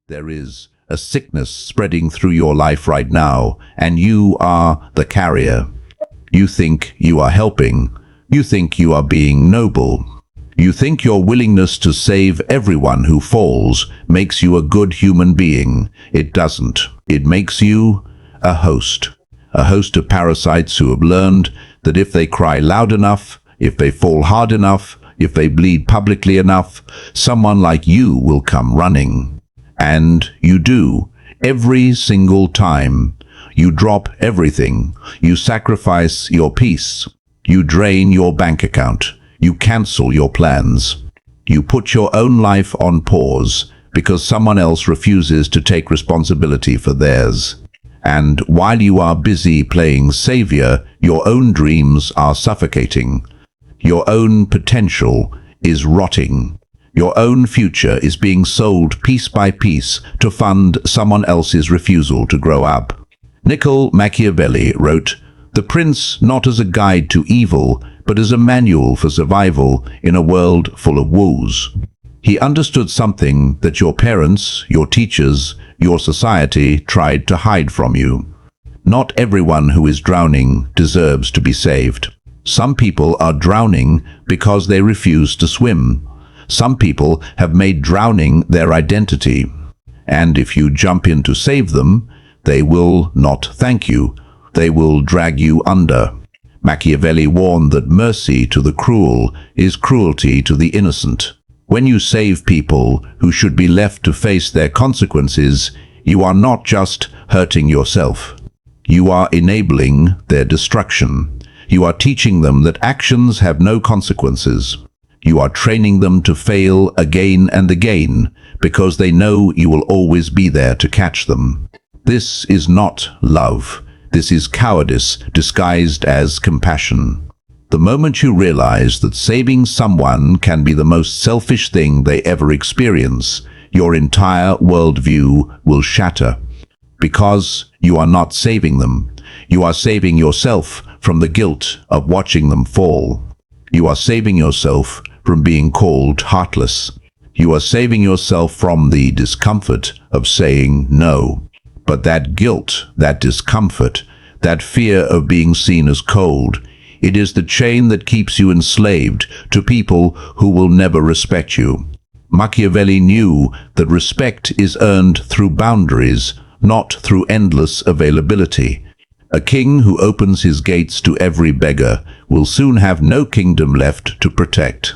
There is a sickness spreading through your life right now, and you are the carrier. You think you are helping. You think you are being noble. You think your willingness to save everyone who falls makes you a good human being. It doesn't. It makes you a host. A host of parasites who have learned that if they cry loud enough, if they fall hard enough, if they bleed publicly enough, someone like you will come running. And you do, every single time. You drop everything. You sacrifice your peace. You drain your bank account. You cancel your plans. You put your own life on pause because someone else refuses to take responsibility for theirs. And while you are busy playing savior, your own dreams are suffocating. Your own potential is rotting. Your own future is being sold piece by piece to fund someone else's refusal to grow up. Machiavelli wrote, "The Prince not as a guide to evil, but as a manual for survival in a world full of woes." He understood something that your parents, your teachers, your society tried to hide from you. Not everyone who is drowning deserves to be saved. Some people are drowning because they refuse to swim. Some people have made drowning their identity. And if you jump in to save them, they will not thank you. They will drag you under. Machiavelli warned that mercy to the cruel is cruelty to the innocent. When you save people who should be left to face their consequences, you are not just hurting yourself. You are enabling their destruction. You are teaching them that actions have no consequences. You are training them to fail again and again because they know you will always be there to catch them. This is not love. This is cowardice disguised as compassion. The moment you realize that saving someone can be the most selfish thing they ever experience, your entire worldview will shatter. Because you are not saving them, you are saving yourself from the guilt of watching them fall. You are saving yourself from being called heartless. You are saving yourself from the discomfort of saying no. But that guilt, that discomfort, that fear of being seen as cold, it is the chain that keeps you enslaved to people who will never respect you. Machiavelli knew that respect is earned through boundaries, not through endless availability. A king who opens his gates to every beggar will soon have no kingdom left to protect.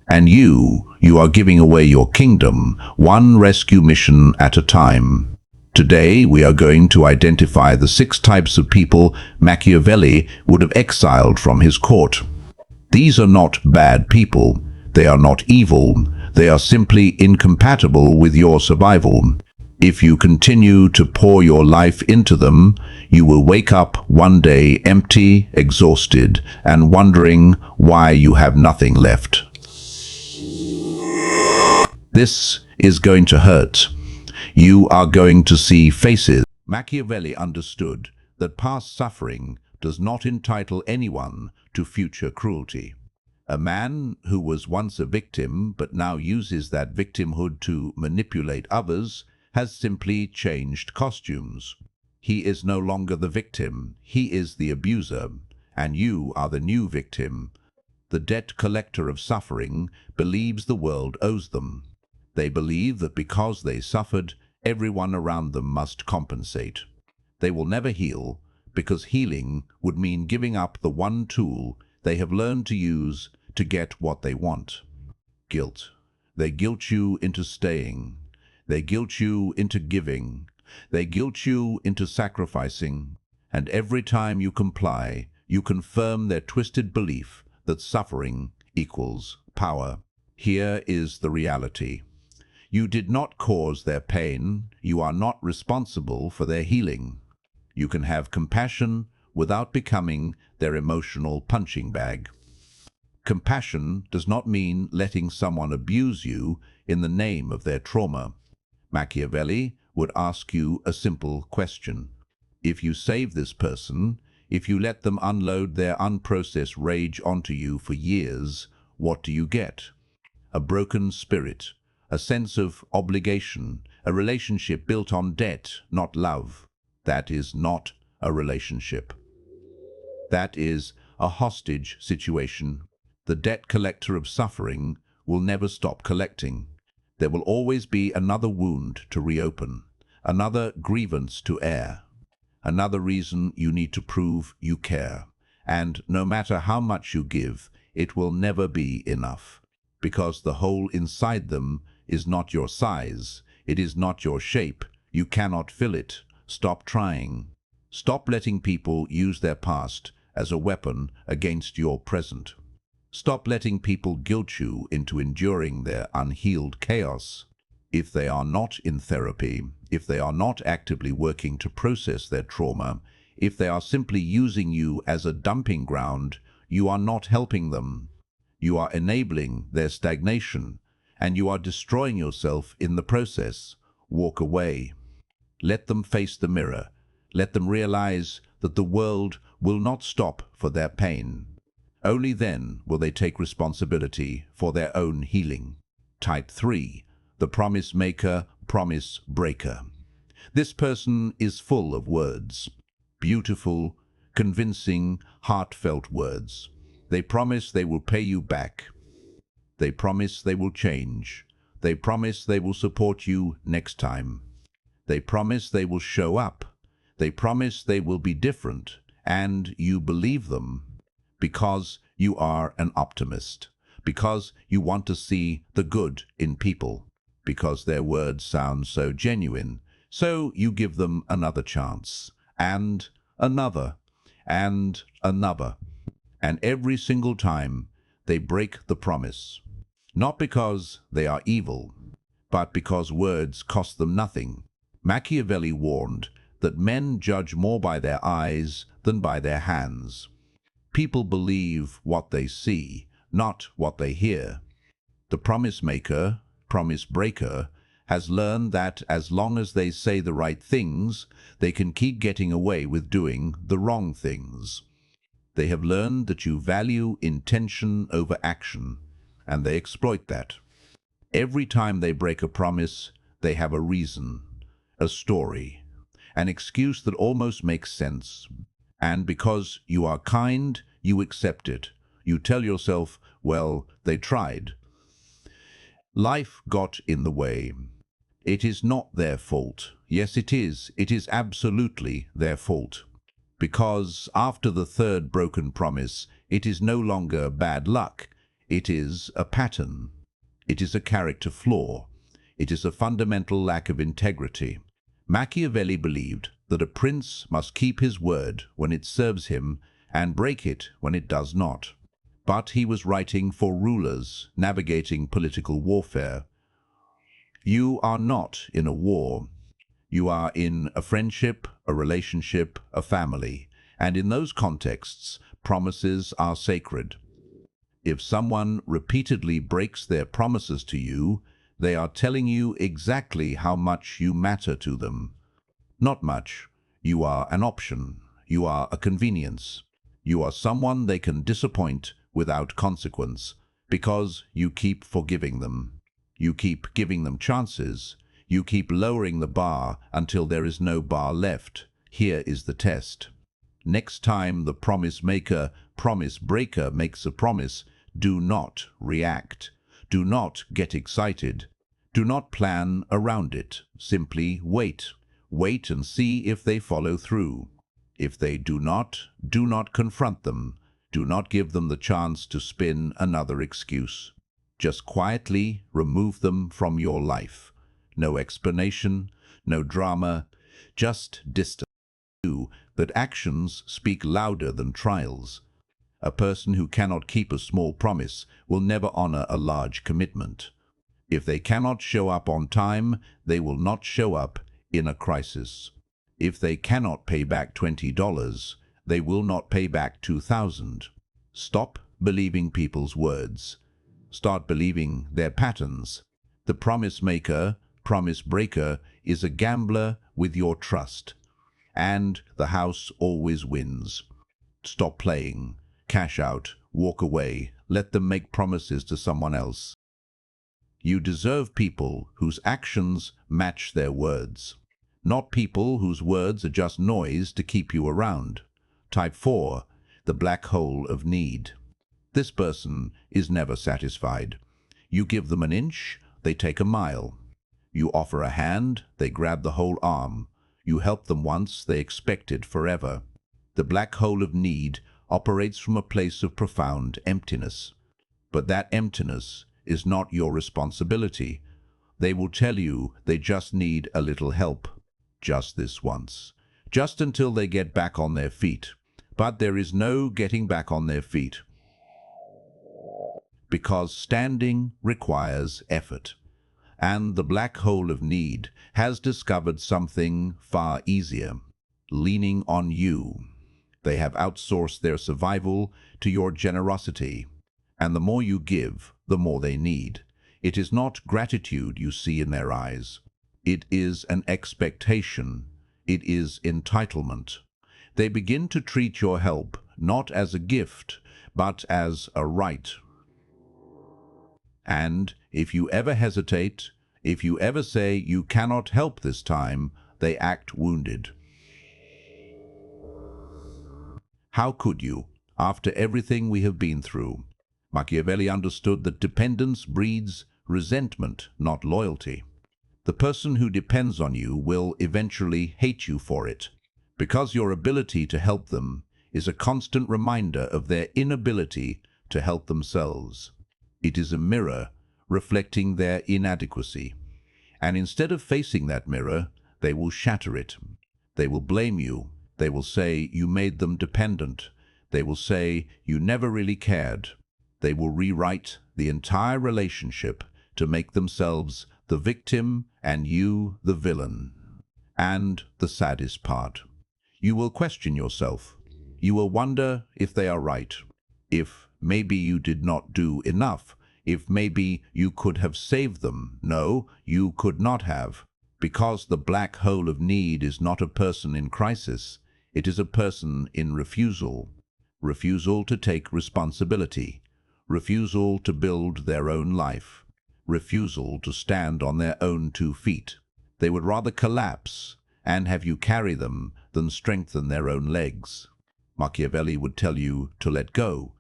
And you are giving away your kingdom, one rescue mission at a time. Today, we are going to identify the 6 types of people Machiavelli would have exiled from his court. These are not bad people. They are not evil. They are simply incompatible with your survival. If you continue to pour your life into them, you will wake up one day empty, exhausted, and wondering why you have nothing left. This is going to hurt. You are going to see faces. Machiavelli understood that past suffering does not entitle anyone to future cruelty. A man who was once a victim but now uses that victimhood to manipulate others has simply changed costumes. He is no longer the victim, he is the abuser, and you are the new victim. The debt collector of suffering believes the world owes them. They believe that because they suffered, everyone around them must compensate. They will never heal, because healing would mean giving up the one tool they have learned to use to get what they want. Guilt. They guilt you into staying. They guilt you into giving. They guilt you into sacrificing. And every time you comply, you confirm their twisted belief that suffering equals power. Here is the reality. You did not cause their pain. You are not responsible for their healing. You can have compassion without becoming their emotional punching bag. Compassion does not mean letting someone abuse you in the name of their trauma. Machiavelli would ask you a simple question. If you save this person, if you let them unload their unprocessed rage onto you for years, what do you get? A broken spirit, a sense of obligation, A relationship built on debt, not love. That is not a relationship. That is a hostage situation. The debt collector of suffering will never stop collecting. There will always be another wound to reopen, another grievance to air, another reason you need to prove you care. And no matter how much you give, it will never be enough, because the hole inside them is not your size, it is not your shape, you cannot fill it. Stop trying. Stop letting people use their past as a weapon against your present. Stop letting people guilt you into enduring their unhealed chaos. If they are not in therapy, if they are not actively working to process their trauma, if they are simply using you as a dumping ground, you are not helping them. You are enabling their stagnation, and you are destroying yourself in the process. Walk away. Let them face the mirror. Let them realize that the world will not stop for their pain. Only then will they take responsibility for their own healing. Type 3. The promise maker, promise breaker. This person is full of words. Beautiful, convincing, heartfelt words. They promise they will pay you back. They promise they will change. They promise they will support you next time. They promise they will show up. They promise they will be different, and you believe them because you are an optimist, because you want to see the good in people, because their words sound so genuine. So you give them another chance, and another, and another. And every single time they break the promise. Not because they are evil, but because words cost them nothing. Machiavelli warned that men judge more by their eyes than by their hands. People believe what they see, not what they hear. The promise maker, promise breaker, has learned that as long as they say the right things, they can keep getting away with doing the wrong things. They have learned that you value intention over action, and they exploit that. Every time they break a promise, they have a reason, a story, an excuse that almost makes sense. And because you are kind, you accept it. You tell yourself, well, they tried. Life got in the way. It is not their fault. Yes, it is. It is absolutely their fault. Because after the third broken promise, it is no longer bad luck. It is a pattern. It is a character flaw. It is a fundamental lack of integrity. Machiavelli believed that a prince must keep his word when it serves him and break it when it does not. But he was writing for rulers navigating political warfare. You are not in a war. You are in a friendship, a relationship, a family, and in those contexts, promises are sacred. If someone repeatedly breaks their promises to you, they are telling you exactly how much you matter to them. Not much. You are an option. You are a convenience. You are someone they can disappoint without consequence, because you keep forgiving them. You keep giving them chances. You keep lowering the bar until there is no bar left. Here is the test. Next time the promise maker, promise breaker makes a promise, do not react. Do not get excited. Do not plan around it. Simply wait. Wait and see if they follow through. If they do not confront them. Do not give them the chance to spin another excuse. Just quietly remove them from your life. No explanation, no drama, just distance. That actions speak louder than trials. A person who cannot keep a small promise will never honor a large commitment. If they cannot show up on time, they will not show up in a crisis. If they cannot pay back $20, they will not pay back $2,000. Stop believing people's words. Start believing their patterns. The promise maker, promise breaker, is a gambler with your trust. And the house always wins. Stop playing. Cash out. Walk away. Let them make promises to someone else. You deserve people whose actions match their words, not people whose words are just noise to keep you around. Type 4, the black hole of need. This person is never satisfied. You give them an inch, they take a mile. You offer a hand, they grab the whole arm. You help them once, they expect it forever. The black hole of need operates from a place of profound emptiness. But that emptiness is not your responsibility. They will tell you they just need a little help. Just this once. Just until they get back on their feet. But there is no getting back on their feet. Because standing requires effort. And the black hole of need has discovered something far easier. Leaning on you. They have outsourced their survival to your generosity. And the more you give, the more they need. It is not gratitude you see in their eyes. It is an expectation. It is entitlement. They begin to treat your help not as a gift, but as a right. And if you ever hesitate, if you ever say you cannot help this time, they act wounded. How could you, after everything we have been through? Machiavelli understood that dependence breeds resentment, not loyalty. The person who depends on you will eventually hate you for it, because your ability to help them is a constant reminder of their inability to help themselves. It is a mirror reflecting their inadequacy. And instead of facing that mirror, they will shatter it. They will blame you. They will say you made them dependent. They will say you never really cared. They will rewrite the entire relationship to make themselves the victim and you the villain. And the saddest part, you will question yourself. You will wonder if they are right, if maybe you did not do enough, if maybe you could have saved them. No, you could not have, because the black hole of need is not a person in crisis. It is a person in refusal. Refusal to take responsibility. Refusal to build their own life. Refusal to stand on their own 2 feet. They would rather collapse and have you carry them than strengthen their own legs. Machiavelli would tell you to let go,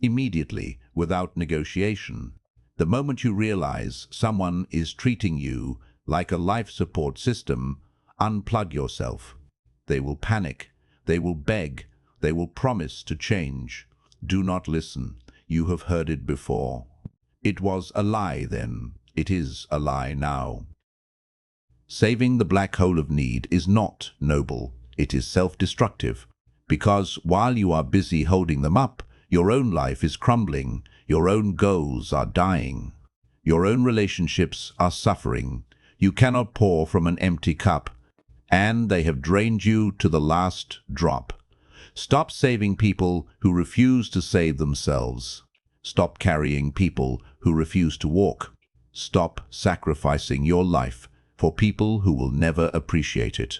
immediately, without negotiation. The moment you realize someone is treating you like a life support system, unplug yourself. They will panic. They will beg. They will promise to change. Do not listen. You have heard it before. It was a lie then. It is a lie now. Saving the black hole of need is not noble. It is self-destructive. Because while you are busy holding them up, your own life is crumbling. Your own goals are dying. Your own relationships are suffering. You cannot pour from an empty cup, and they have drained you to the last drop. Stop saving people who refuse to save themselves. Stop carrying people who refuse to walk. Stop sacrificing your life for people who will never appreciate it.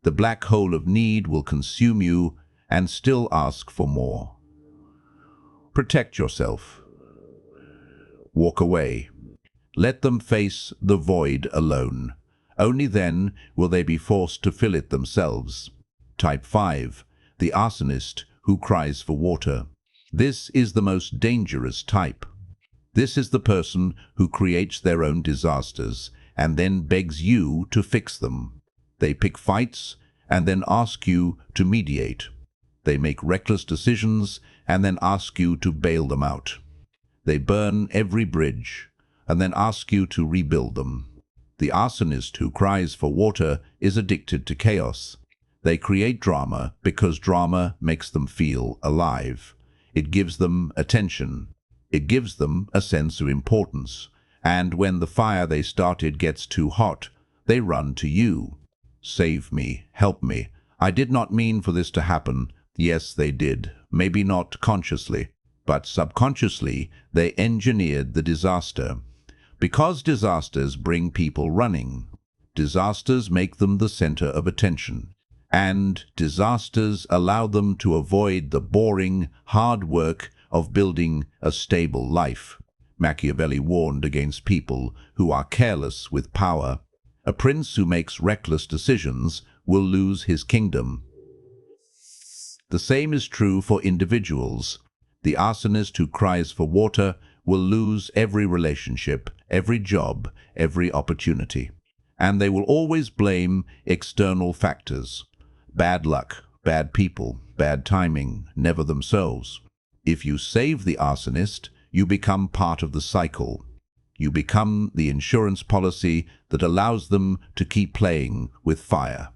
The black hole of need will consume you and still ask for more. Protect yourself. Walk away. Let them face the void alone. Only then will they be forced to fill it themselves. Type 5. The arsonist who cries for water. This is the most dangerous type. This is the person who creates their own disasters and then begs you to fix them. They pick fights and then ask you to mediate. They make reckless decisions and then ask you to bail them out. They burn every bridge and then ask you to rebuild them. The arsonist who cries for water is addicted to chaos. They create drama because drama makes them feel alive. It gives them attention. It gives them a sense of importance. And when the fire they started gets too hot, they run to you. Save me, help me. I did not mean for this to happen. Yes, they did. Maybe not consciously, but subconsciously they engineered the disaster. Because disasters bring people running. Disasters make them the center of attention. And disasters allow them to avoid the boring, hard work of building a stable life. Machiavelli warned against people who are careless with power. A prince who makes reckless decisions will lose his kingdom. The same is true for individuals. The arsonist who cries for water will lose every relationship, every job, every opportunity. And they will always blame external factors. Bad luck, bad people, bad timing, never themselves. If you save the arsonist, you become part of the cycle. You become the insurance policy that allows them to keep playing with fire.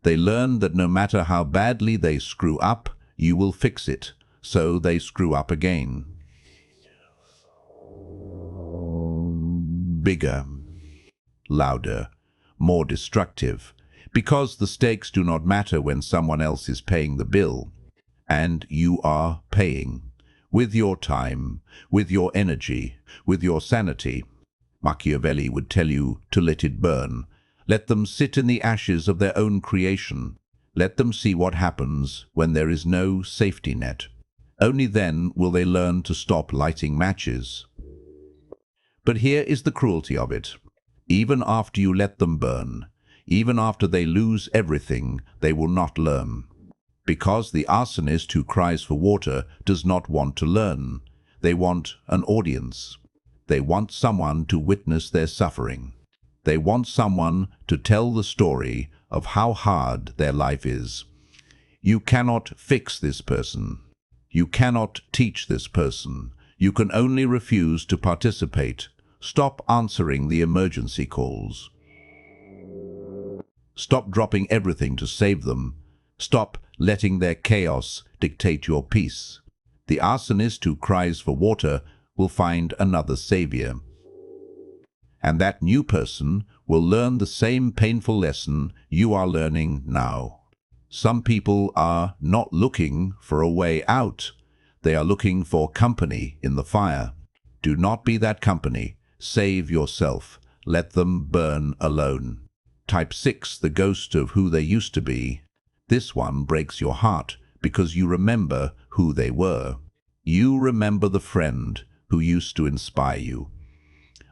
They learn that no matter how badly they screw up, you will fix it, so they screw up again. Bigger, louder, more destructive, because the stakes do not matter when someone else is paying the bill, and you are paying. With your time, with your energy, with your sanity. Machiavelli would tell you to let it burn. Let them sit in the ashes of their own creation. Let them see what happens when there is no safety net. Only then will they learn to stop lighting matches. But here is the cruelty of it. Even after you let them burn, even after they lose everything, they will not learn. Because the arsonist who cries for water does not want to learn. They want an audience. They want someone to witness their suffering. They want someone to tell the story of how hard their life is. You cannot fix this person. You cannot teach this person. You can only refuse to participate. Stop answering the emergency calls. Stop dropping everything to save them. Stop letting their chaos dictate your peace. The arsonist who cries for water will find another savior. And that new person will learn the same painful lesson you are learning now. Some people are not looking for a way out. They are looking for company in the fire. Do not be that company. Save yourself. Let them burn alone. Type 6, the ghost of who they used to be. This one breaks your heart because you remember who they were. You remember the friend who used to inspire you.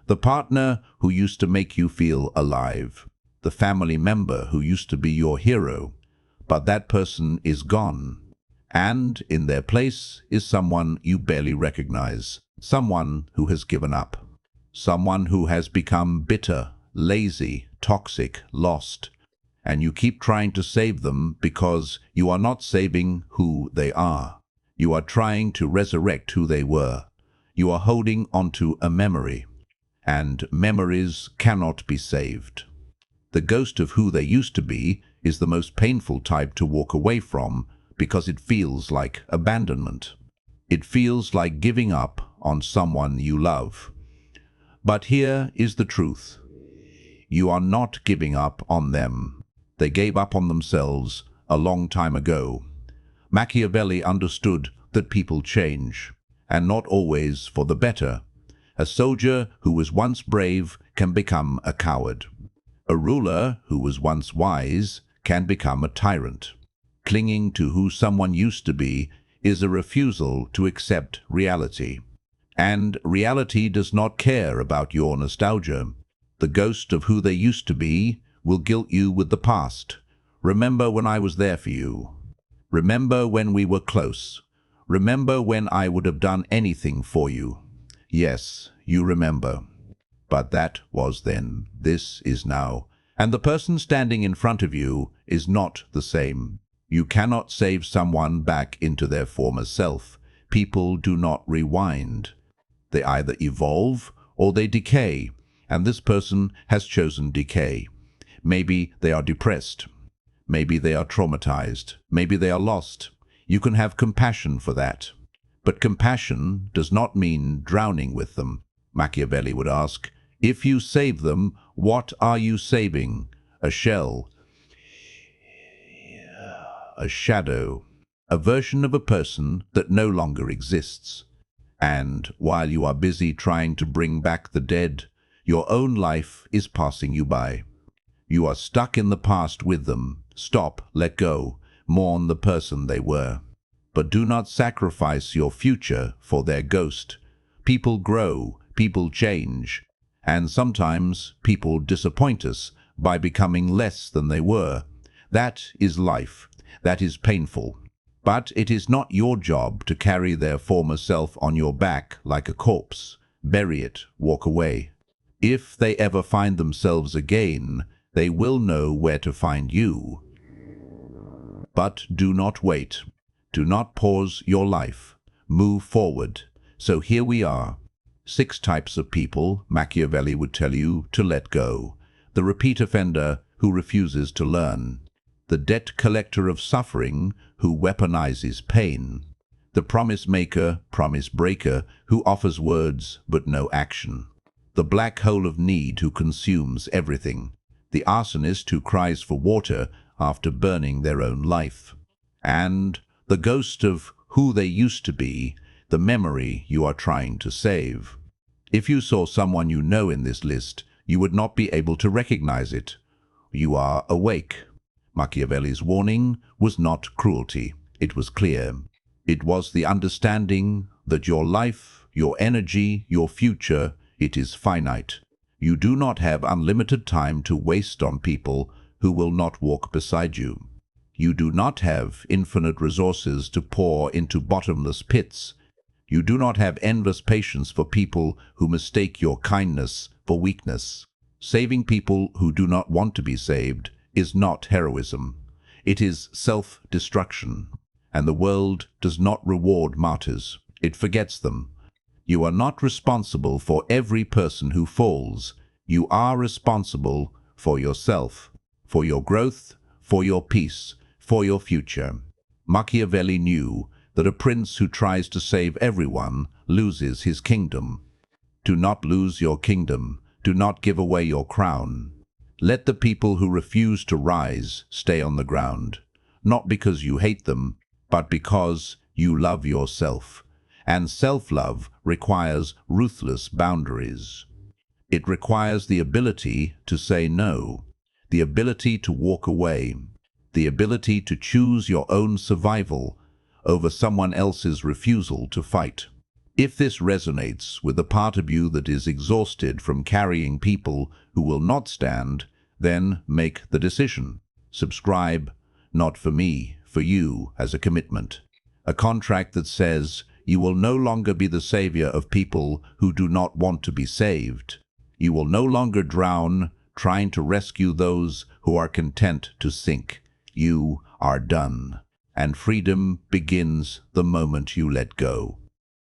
The partner who used to make you feel alive. The family member who used to be your hero. But that person is gone. And in their place is someone you barely recognize. Someone who has given up. Someone who has become bitter, lazy, toxic, lost. And you keep trying to save them because you are not saving who they are. You are trying to resurrect who they were. You are holding onto a memory. And memories cannot be saved. The ghost of who they used to be is the most painful type to walk away from because it feels like abandonment. It feels like giving up on someone you love. But here is the truth. You are not giving up on them. They gave up on themselves a long time ago. Machiavelli understood that people change, and not always for the better. A soldier who was once brave can become a coward. A ruler who was once wise can become a tyrant. Clinging to who someone used to be is a refusal to accept reality. And reality does not care about your nostalgia. The ghost of who they used to be will guilt you with the past. Remember when I was there for you. Remember when we were close. Remember when I would have done anything for you. Yes, you remember. But that was then. This is now. And the person standing in front of you is not the same. You cannot save someone back into their former self. People do not rewind. They either evolve or they decay, and this person has chosen decay. Maybe they are depressed. Maybe they are traumatized. Maybe they are lost. You can have compassion for that. But compassion does not mean drowning with them. Machiavelli would ask, if you save them, what are you saving? A shell, a shadow, a version of a person that no longer exists. And while you are busy trying to bring back the dead, your own life is passing you by. You are stuck in the past with them. Stop, let go, mourn the person they were. But do not sacrifice your future for their ghost. People grow, people change, and sometimes people disappoint us by becoming less than they were. That is life. That is painful. But it is not your job to carry their former self on your back like a corpse. Bury it, walk away. If they ever find themselves again, they will know where to find you. But do not wait. Do not pause your life. Move forward. So here we are. 6 types of people Machiavelli would tell you to let go. The repeat offender who refuses to learn. The debt collector of suffering who weaponizes pain. The promise maker, promise breaker who offers words but no action. The black hole of need who consumes everything. The arsonist who cries for water after burning their own life. And the ghost of who they used to be, the memory you are trying to save. If you saw someone you know in this list, you would not be able to recognize it. You are awake. Machiavelli's warning was not cruelty. It was clear. It was the understanding that your life, your energy, your future, it is finite. You do not have unlimited time to waste on people who will not walk beside you. You do not have infinite resources to pour into bottomless pits. You do not have endless patience for people who mistake your kindness for weakness. Saving people who do not want to be saved is not heroism. It is self-destruction. And the world does not reward martyrs. It forgets them. You are not responsible for every person who falls. You are responsible for yourself, for your growth, for your peace, for your future. Machiavelli knew that a prince who tries to save everyone loses his kingdom. Do not lose your kingdom. Do not give away your crown. Let the people who refuse to rise stay on the ground, not because you hate them, but because you love yourself. And self-love requires ruthless boundaries. It requires the ability to say no, the ability to walk away, the ability to choose your own survival over someone else's refusal to fight. If this resonates with the part of you that is exhausted from carrying people who will not stand, then make the decision. Subscribe, not for me, for you as a commitment. A contract that says you will no longer be the savior of people who do not want to be saved. You will no longer drown trying to rescue those who are content to sink. You are done. And freedom begins the moment you let go.